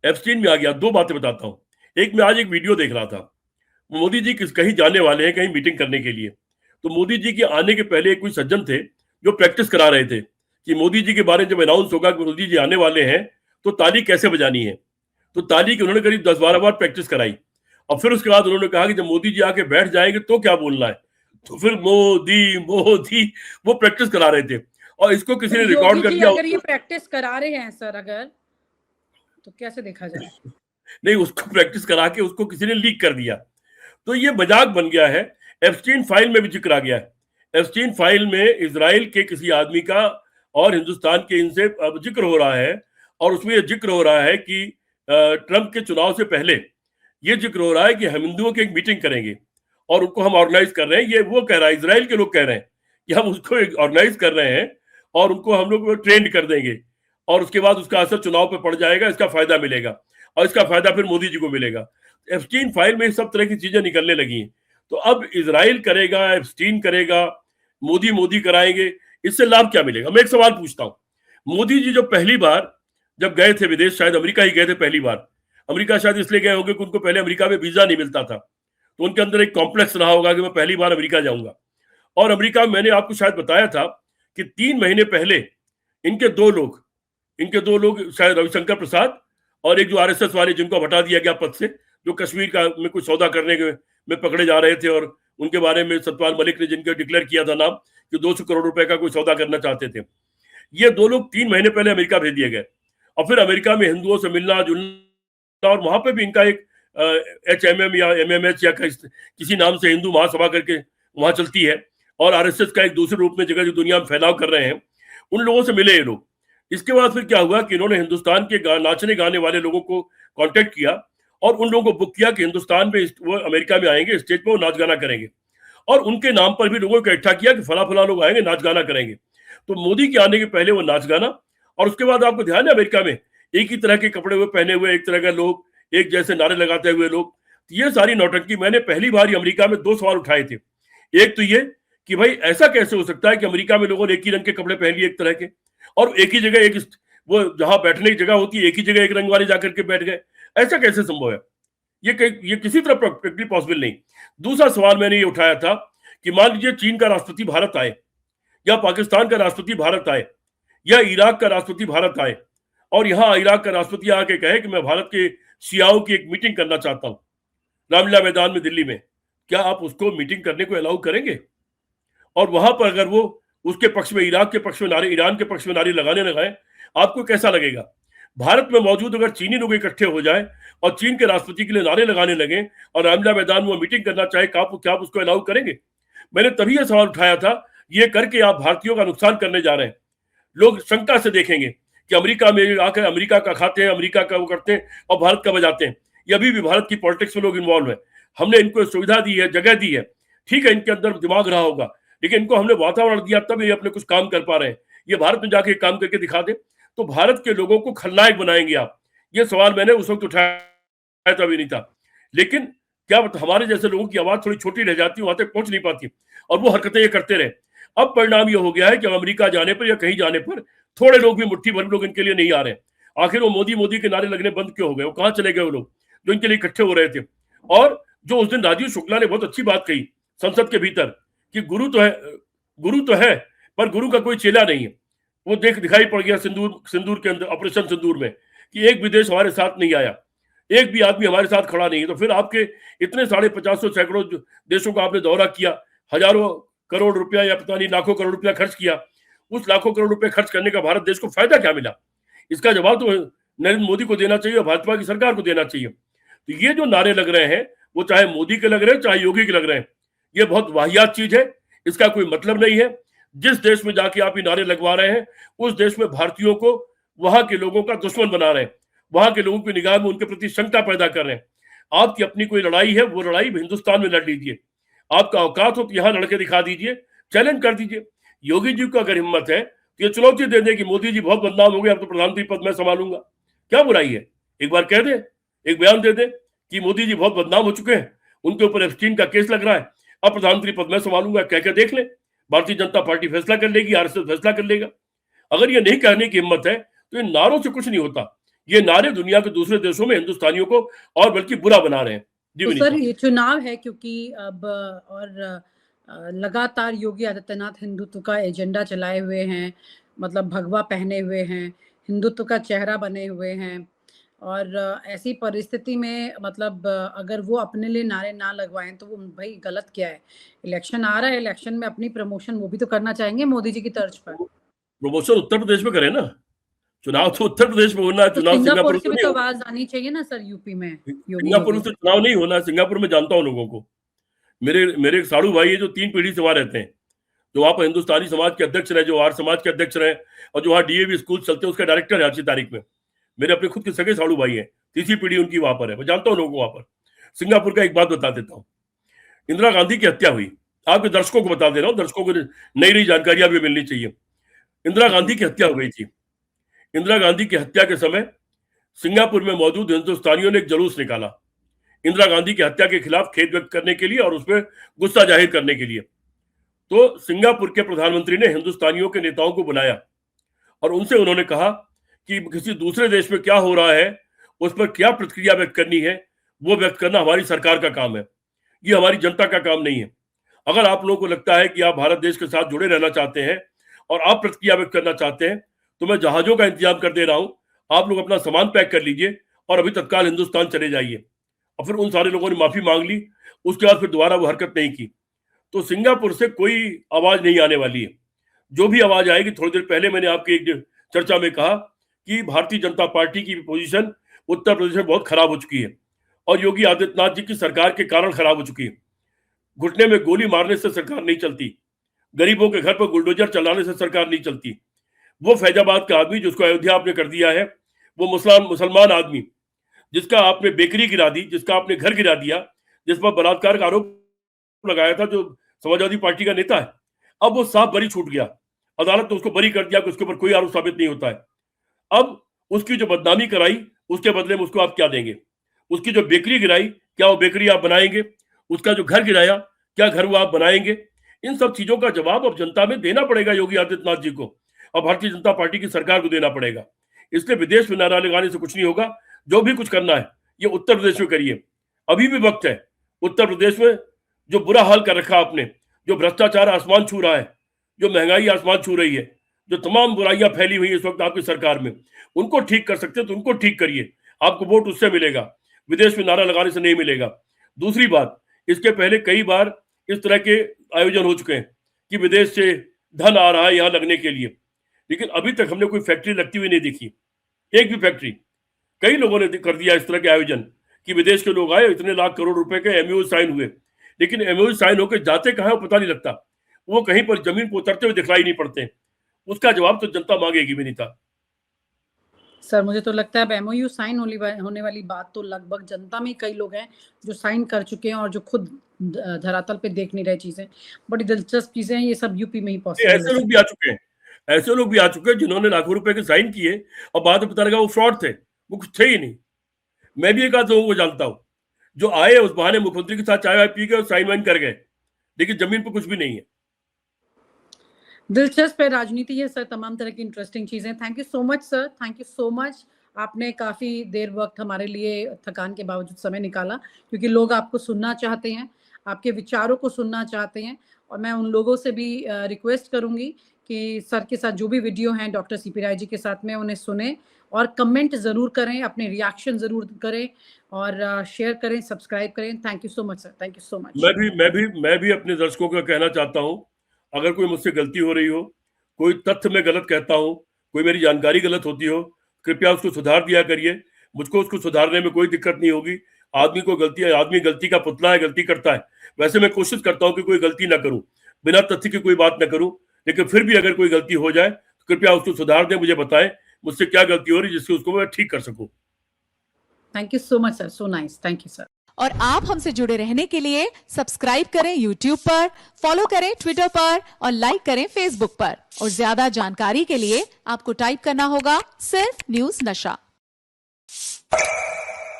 Epstein में आ गया। दो बातें बताता हूँ। एक, मैं आज एक वीडियो देख रहा था, मोदी जी कहीं जाने वाले हैं, कहीं मीटिंग करने के लिए। तो मोदी जी के आने के पहले कोई सज्जन थे जो प्रैक्टिस करा रहे थे कि मोदी जी के बारे में जब अनाउंस होगा कि मोदी जी आने वाले हैं तो ताली कैसे बजानी है। तो ताली की उन्होंने करीब 10-12 बार प्रैक्टिस कराई। और फिर उसके बाद उन्होंने कहा कि जब मोदी जी आके बैठ जाएंगे तो क्या बोलना है। तो फिर मोदी मोदी वो प्रैक्टिस करा रहे थे, और इसको किसी तो ने योगी रिकॉर्ड कर जी दिया। अगर ये प्रैक्टिस करा रहे हैं सर, अगर तो कैसे देखा जाए? नहीं, उसको प्रैक्टिस करा के उसको किसी ने लीक कर दिया, तो ये मजाक बन गया है। एप्स्टीन फाइल में भी जिक्र आ गया है। एप्स्टीन फाइल में इजराइल के किसी आदमी का और हिंदुस्तान के इनसे अब जिक्र हो रहा है, और उसमें यह जिक्र हो रहा है कि ट्रंप के चुनाव से पहले ये जिक्र हो रहा है कि हम हिंदुओं की एक मीटिंग करेंगे और उनको हम ऑर्गेनाइज कर रहे हैं। ये वो कह रहा है, इजराइल के लोग कह रहे हैं कि हम उसको ऑर्गेनाइज कर रहे हैं और उनको हम लोग ट्रेंड कर देंगे, और उसके बाद उसका असर चुनाव पे पड़ जाएगा, इसका फायदा मिलेगा, और इसका फायदा फिर मोदी जी को मिलेगा। एप्स्टीन फाइल में सब तरह की चीजें निकलने लगी हैं। तो अब इजराइल करेगा, एप्स्टीन करेगा, मोदी मोदी कराएंगे, इससे लाभ क्या मिलेगा? मैं एक सवाल पूछता हूं। मोदी जी जो पहली बार जब गए थे विदेश, शायद अमेरिका ही गए थे पहली बार। अमेरिका शायद इसलिए गए होंगे कि उनको पहले अमेरिका में वीजा नहीं मिलता था, तो उनके अंदर एक कॉम्प्लेक्स रहा होगा कि मैं पहली बार अमेरिका जाऊंगा। और अमेरिका में मैंने आपको शायद बताया था कि 3 महीने पहले इनके दो लोग शायद रविशंकर प्रसाद और एक जो आरएसएस वाले जिनको हटा दिया गया पद से, जो कश्मीर का में कुछ सौदा करने में पकड़े जा रहे थे, और उनके बारे में सतपाल मलिक ने जिनका डिक्लेयर किया था नाम कि 200 करोड़ रुपए का कोई सौदा करना चाहते थे। ये दो लोग 3 महीने पहले अमेरिका भेज दिए गए, और फिर अमेरिका में हिंदुओं से मिलना जुलना, और वहां पे भी इनका एक HMM या MMH या किसी नाम से हिंदू महासभा करके वहां चलती है, और आरएसएस का एक दूसरे रूप में जगह जो दुनिया में फैलाव कर रहे हैं, उन लोगों से मिले ये लोग। इसके बाद फिर क्या हुआ कि इन्होंने हिंदुस्तान के नाचने गाने वाले लोगों को कांटेक्ट किया और उन लोगों को बुक किया कि हिंदुस्तान में वो अमेरिका में आएंगे, स्टेज पे वो नाच गाना करेंगे, और उनके नाम पर भी लोगों को इकट्ठा किया कि फला फला लोग आएंगे, नाच गाना करेंगे। तो मोदी के आने के पहले वो नाच गाना, और उसके बाद आपको ध्यान है अमेरिका में एक ही तरह के कपड़े हुए पहने हुए, एक तरह के लोग, एक जैसे नारे लगाते हुए लोग। ये सारी नौटंकी, मैंने पहली बार ही अमेरिका में 2 सवाल उठाए थे। एक तो ये कि भाई ऐसा कैसे हो सकता है कि अमेरिका में लोगों ने एक ही रंग के कपड़े पहन लिए एक तरह के, और एक ही जगह एक वो जहां बैठने की जगह होती है एक ही जगह एक रंग वाले जाकर के बैठ गए। ऐसा कैसे संभव है? ये किसी तरह प्रैक्टिकली पॉसिबल नहीं। दूसरा सवाल मैंने ये उठाया था कि मान लीजिए चीन का राष्ट्रपति भारत आए, या पाकिस्तान का राष्ट्रपति भारत आए, या इराक का राष्ट्रपति भारत आए, और यहां इराक का राष्ट्रपति आके कहे कि मैं भारत के शियाओं की एक मीटिंग करना चाहता हूं रामलीला मैदान में दिल्ली में, क्या आप उसको मीटिंग करने को अलाउ करेंगे? और वहां पर अगर वो उसके पक्ष में, इराक के पक्ष में नारे, ईरान के पक्ष में नारे लगाने लगाए, आपको कैसा लगेगा? भारत में मौजूद अगर चीनी लोग इकट्ठे हो जाए और चीन के राष्ट्रपति के लिए नारे लगाने लगे और रामलीला मैदान में मीटिंग करना चाहे, क्या आप उसको अलाउ करेंगे? मैंने तभी यह सवाल उठाया था, ये करके आप भारतीयों का नुकसान करने जा रहे हैं। लोग शंका से देखेंगे कि अमेरिका में आकर अमेरिका का खाते हैं, अमेरिका का वो करते हैं और भारत का बजाते हैं। ये अभी भी भारत की पॉलिटिक्स में लोग इन्वॉल्व है। हमने इनको सुविधा दी है, जगह दी है, ठीक है, इनके अंदर दिमाग रहा होगा, लेकिन इनको हमने वातावरण दिया तब ये अपने कुछ काम कर पा रहे हैं। ये भारत में जाके काम करके दिखा दे तो भारत के लोगों को खलनायक बनाएंगे आप। ये सवाल मैंने उस वक्त उठाया था, भी नहीं था, लेकिन क्या हमारे जैसे लोगों की आवाज थोड़ी छोटी रह जाती, वहां तक पहुंच नहीं पाती, और वो हरकतें ये करते रहे। अब परिणाम ये हो गया है कि अमेरिका जाने पर या कहीं जाने पर थोड़े लोग भी, मुट्ठी भर लोग इनके लिए नहीं आ रहे। आखिर वो मोदी मोदी के नारे लगने बंद क्यों हो गए? वो कहाँ चले गए वो लोग जो इनके लिए इकट्ठे हो रहे थे? और जो उस दिन राजीव शुक्ला ने बहुत अच्छी बात कही संसद के भीतर कि गुरु तो है पर गुरु का कोई चेला नहीं है, वो दिखाई पड़ गया सिंदूर के अंदर, ऑपरेशन सिंदूर में, कि एक भी देश हमारे साथ नहीं आया, एक भी आदमी हमारे साथ खड़ा नहीं है। तो फिर आपके इतने 550 सैकड़ों देशों का आपने दौरा किया, हजारों करोड़ रुपया या पता नहीं लाखों करोड़ रुपया खर्च किया, उस लाखों करोड़ रुपए खर्च करने का भारत देश को फायदा क्या मिला? इसका जवाब तो नरेंद्र मोदी को देना चाहिए, भाजपा की सरकार को देना चाहिए। तो ये जो नारे लग रहे हैं, वो चाहे मोदी के लग रहे हैं चाहे योगी के लग रहे हैं, ये बहुत वाहियात चीज है, इसका कोई मतलब नहीं है। जिस देश में जाके आप ये नारे लगवा रहे हैं, उस देश में भारतीयों को, वहां के लोगों का दुश्मन बना रहे हैं, वहां के लोगों की निगाह में उनके प्रति शंका पैदा कर रहे हैं। आपकी अपनी कोई लड़ाई है, वो लड़ाई हिंदुस्तान में लड़ लीजिए, आपका औकात हो तो यहां लड़के दिखा दीजिए, चैलेंज कर दीजिए। योगी जी को अगर हिम्मत है तो ये चुनौती दे दे कि मोदी जी बहुत बदनाम हो गए, अब तो प्रधानमंत्री पद मैं संभालूंगा, क्या बुराई है? एक बार कह दे, एक बयान दे दे कि मोदी जी बहुत बदनाम हो चुके हैं, उनके ऊपर एप्स्टीन का केस लग रहा है, अब प्रधानमंत्री पद मैं संभालूंगा, कह के देख ले। भारतीय जनता पार्टी फैसला कर लेगी, आरएसएस फैसला कर लेगा। अगर ये नहीं कहने की हिम्मत है तो इन नारों से कुछ नहीं होता। ये नारे दुनिया के दूसरे देशों में हिंदुस्तानियों को और बल्कि बुरा बना रहे हैं। जी तो सर विनीता। ये चुनाव है क्योंकि अब और लगातार योगी आदित्यनाथ हिंदुत्व का एजेंडा चलाए हुए हैं, मतलब भगवा पहने हुए हैं, हिंदुत्व का चेहरा बने हुए हैं और ऐसी परिस्थिति में मतलब अगर वो अपने लिए नारे ना लगवाएं तो वो भाई गलत क्या है? इलेक्शन आ रहा है, इलेक्शन में अपनी प्रमोशन वो भी तो करना चाहेंगे मोदी जी की तर्ज पर। प्रमोशन उत्तर प्रदेश में करें ना, चुनाव तो उत्तर प्रदेश में होना है, तो चुनाव सिंगापुर सिंगापुर में की तो भी नहीं तो होना। आवाज आनी चाहिए ना सर यूपी में, सिंगापुर में योगी। तो चुनाव नहीं होना है, सिंगापुर में जानता हूँ लोगों को। मेरे मेरे एक साड़ू भाई है जो 3 पीढ़ी से वहां रहते हैं, जो वहां पर हिंदुस्तानी समाज के अध्यक्ष रहे, जो आर्य समाज के अध्यक्ष रहे, और जो वहाँ डीएवी स्कूल चलते हैं उसका डायरेक्टर है आज की तारीख में। मेरे अपने खुद के सगे साड़ू भाई है, तीसरी पीढ़ी उनकी वहां पर है, मैं जानता हूँ लोगों को वहां पर। सिंगापुर का एक बात बता देता हूँ, इंदिरा गांधी की हत्या हुई, आपके दर्शकों को बता दे रहा हूँ, दर्शकों को नई नई जानकारियां भी मिलनी चाहिए। इंदिरा गांधी की हत्या हो गई थी। इंदिरा गांधी की हत्या के समय सिंगापुर में मौजूद हिंदुस्तानियों ने एक जुलूस निकाला इंदिरा गांधी की हत्या के खिलाफ खेद व्यक्त करने के लिए और उस पर गुस्सा जाहिर करने के लिए। तो सिंगापुर के प्रधानमंत्री ने हिंदुस्तानियों के नेताओं को बुलाया और उनसे उन्होंने कहा कि किसी दूसरे देश में क्या हो रहा है उस पर क्या प्रतिक्रिया व्यक्त करनी है, वो व्यक्त करना हमारी सरकार का काम है, ये हमारी जनता का काम नहीं है। अगर आप लोगों को लगता है कि आप भारत देश के साथ जुड़े रहना चाहते हैं और आप प्रतिक्रिया व्यक्त करना चाहते हैं तो मैं जहाजों का इंतजाम कर दे रहा हूं, आप लोग अपना सामान पैक कर लीजिए और अभी तत्काल हिंदुस्तान चले जाइए। और फिर उन सारे लोगों ने माफी मांग ली, उसके बाद फिर दोबारा वो हरकत नहीं की। तो सिंगापुर से कोई आवाज नहीं आने वाली है। जो भी आवाज आएगी, थोड़ी देर पहले मैंने आपकी एक चर्चा में कहा कि भारतीय जनता पार्टी की पोजीशन उत्तर प्रदेश में बहुत खराब हो चुकी है और योगी आदित्यनाथ जी की सरकार के कारण खराब हो चुकी है। घुटने में गोली मारने से सरकार नहीं चलती, गरीबों के घर पर बुलडोजर चलाने से सरकार नहीं चलती। वो फैजाबाद का आदमी जिसको अयोध्या आपने कर दिया है, वो मुसलमान आदमी जिसका आपने बेकरी गिरा दी, जिसका आपने घर गिरा दिया, जिस पर बलात्कार का आरोप लगाया था, जो समाजवादी पार्टी का नेता है, अब वो साफ बरी छूट गया। अदालत ने उसको बरी कर दिया कि उसके ऊपर कोई आरोप साबित नहीं होता है। अब उसकी जो बदनामी कराई उसके बदले में उसको आप क्या देंगे? उसकी जो बेकरी गिराई, क्या वो बेकरी आप बनाएंगे? उसका जो घर गिराया, क्या घर वो आप बनाएंगे? इन सब चीजों का जवाब अब जनता में देना पड़ेगा योगी आदित्यनाथ जी को और भारतीय जनता पार्टी की सरकार को देना पड़ेगा। इसलिए विदेश में नारा लगाने से कुछ नहीं होगा। जो भी कुछ करना है ये उत्तर प्रदेश में करिए, अभी भी वक्त है। उत्तर प्रदेश में जो बुरा हाल कर रखा आपने, जो भ्रष्टाचार आसमान छू रहा है, जो महंगाई आसमान छू रही है, जो तमाम बुराइयां फैली हुई है इस वक्त आपकी सरकार में, उनको ठीक कर सकते हैं तो उनको ठीक करिए। आपको वोट उससे मिलेगा, विदेश में नारा लगाने से नहीं मिलेगा। दूसरी बात, इसके पहले कई बार इस तरह के आयोजन हो चुके हैं कि विदेश से धन आ रहा है यहाँ लगने के लिए, लेकिन अभी तक हमने कोई फैक्ट्री लगती हुई नहीं देखी, एक भी फैक्ट्री। कई लोगों ने कर दिया इस तरह के आयोजन कि विदेश के लोग आए, इतने लाख करोड़ रुपए के एमओयू साइन हुए, लेकिन एमओयू साइन होकर जाते कहाँ पता नहीं लगता, वो कहीं पर जमीन पर उतरते हुए दिखलाई नहीं पड़ते। उसका जवाब तो जनता मांगेगी विनीता। सर मुझे तो लगता है अब एमओयू साइन होने वाली बात तो लगभग जनता में कई लोग हैं जो साइन कर चुके हैं और जो खुद धरातल पे देख नहीं रहे चीजें। बड़ी दिलचस्प चीजें हैं, ये सब यूपी में ही पॉसिबल है। ऐसे लोग भी आ चुके हैं, ऐसे लोग भी आ चुके हैं जिन्होंने लाखों रुपए के साइन किए और बाद में पता लगा वो फ्रॉड थे, वो कुछ थे ही नहीं। मैं भी एक आध लोगों को जानता हूँ जो आए उस बहाने मुख्यमंत्री के साथ चाय वाय पी गए और साइन वाइन कर गए, लेकिन जमीन पर कुछ भी नहीं है। दिलचस्प है, राजनीति है सर, तमाम तरह की इंटरेस्टिंग चीजें। Thank you so much sir, thank you so much. आपने काफी देर वक्त हमारे लिए थकान के बावजूद समय निकाला, क्योंकि लोग आपको सुनना चाहते हैं, आपके विचारों को सुनना चाहते हैं। और मैं उन लोगों से भी रिक्वेस्ट करूंगी कि सर के साथ जो भी वीडियो हैं डॉक्टर सीपी राय जी के साथ में, उन्हें सुने और कमेंट जरूर करें, अपने रिएक्शन जरूर करें और शेयर करें, सब्सक्राइब करें। Thank you so much sir, thank you so much. मैं भी अपने दर्शकों को कहना चाहता हूँ, अगर कोई मुझसे गलती हो रही हो, कोई तथ्य में गलत कहता हूँ, कोई मेरी जानकारी गलत होती हो, कृपया उसको सुधार दिया करिए। मुझको उसको सुधारने में कोई दिक्कत नहीं होगी। आदमी गलती का पुतला है, गलती करता है। वैसे मैं कोशिश करता हूँ कि कोई गलती ना करूँ, बिना तथ्य की कोई बात ना करूँ, लेकिन फिर भी अगर कोई गलती हो जाए तो कृपया उसको सुधार दें, मुझे बताएं मुझसे क्या गलती हो रही है जिससे उसको मैं ठीक कर सकूं। Thank you so much sir, so nice, thank you sir. और आप हमसे जुड़े रहने के लिए सब्सक्राइब करें YouTube पर, फॉलो करें Twitter पर और लाइक करें Facebook पर। और ज्यादा जानकारी के लिए आपको टाइप करना होगा सिर्फ न्यूज नशा।